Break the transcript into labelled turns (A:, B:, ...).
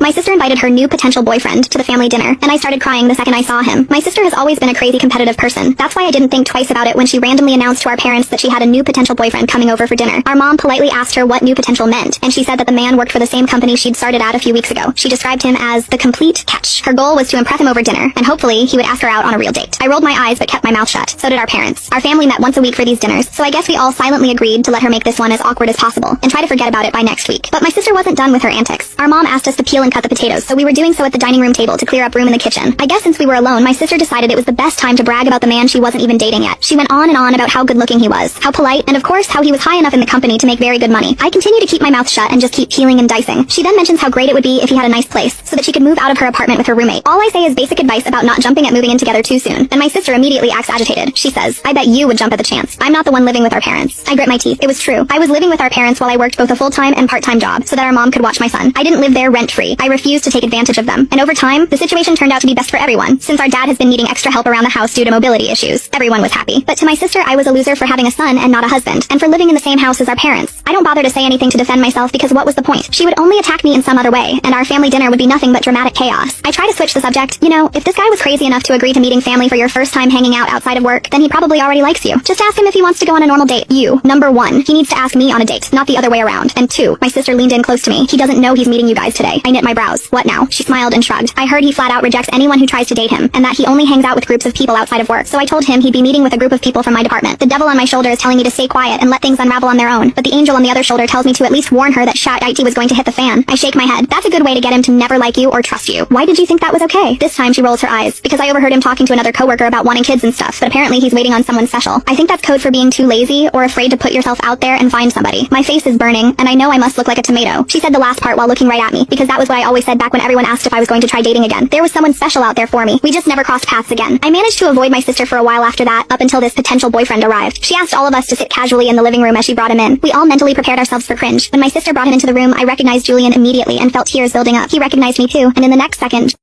A: My sister invited her new potential boyfriend to the family dinner, and I started crying the second I saw him. My sister has always been a crazy competitive person. That's why I didn't think twice about it when she randomly announced to our parents that she had a new potential boyfriend coming over for dinner. Our mom politely asked her what new potential meant, and she said that the man worked for the same company she'd started at a few weeks ago. She described him as the complete catch. Her goal was to impress him over dinner, and hopefully he would ask her out on a real date. I rolled my eyes but kept my mouth shut. So did our parents. Our family met once a week for these dinners, so I guess we all silently agreed to let her make this one as awkward as possible, and try to forget about it by next week. But my sister wasn't done with her antics. Our mom asked us to peel and cut the potatoes, so we were doing so at the dining room table to clear up room in the kitchen. I guess since we were alone, my sister decided it was the best time to brag about the man she wasn't even dating yet. She went on and on about how good looking he was, how polite, and of course how he was high enough in the company to make very good money. I continue to keep my mouth shut and just keep peeling and dicing. She then mentions how great it would be if he had a nice place, so that she could move out of her apartment with her roommate. All I say is basic advice about not jumping at moving in together too soon, and my sister immediately acts agitated. She says, "I bet you would jump at the chance. I'm not the one living with our parents." I grit my teeth. It was true. I was living with our parents while I worked both a full-time and part-time job, so that our mom could watch my son. I didn't live there rent-free. I refused to take advantage of them, and over time, the situation turned out to be best for everyone. Since our dad has been needing extra help around the house due to mobility issues, everyone was happy. But to my sister, I was a loser for having a son and not a husband, and for living in the same house as our parents. I don't bother to say anything to defend myself because what was the point? She would only attack me in some other way, and our family dinner would be nothing but dramatic chaos. I try to switch the subject. You know, if this guy was crazy enough to agree to meeting family for your first time hanging out outside of work, then he probably already likes you. Just ask him if he wants to go on a normal date. Number 1, he needs to ask me on a date, not the other way around. And 2, my sister leaned in close to me. He doesn't know he's meeting you guys today. I knit my brows. What now? She smiled and shrugged. I heard he flat out rejects anyone who tries to date him, and that he only hangs out with groups of people outside of work. So I told him he'd be meeting with a group of people from my department. The devil on my shoulder is telling me to stay quiet and let things unravel on their own, but the angel on the other shoulder tells me to at least warn her that shit was going to hit the fan. I shake my head. That's a good way to get him to never like you or trust you. Why did you think that was okay? This time she rolls her eyes, because I overheard him talking to another coworker about wanting kids and stuff, but apparently he's waiting on someone special. I think that's code for being too lazy or afraid to put yourself out there and find somebody. My face is burning, and I know I must look like a tomato. She said the last part while looking right at me, because that was what I always said back when everyone asked if I was going to try dating again. There was someone special out there for me. We just never crossed paths again. I managed to avoid my sister for a while after that, up until this potential boyfriend arrived. She asked all of us to sit casually in the living room as she brought him in. We all mentally prepared ourselves for cringe. When my sister brought him into the room, I recognized Julian immediately and felt tears building up. He recognized me too, and in the next second,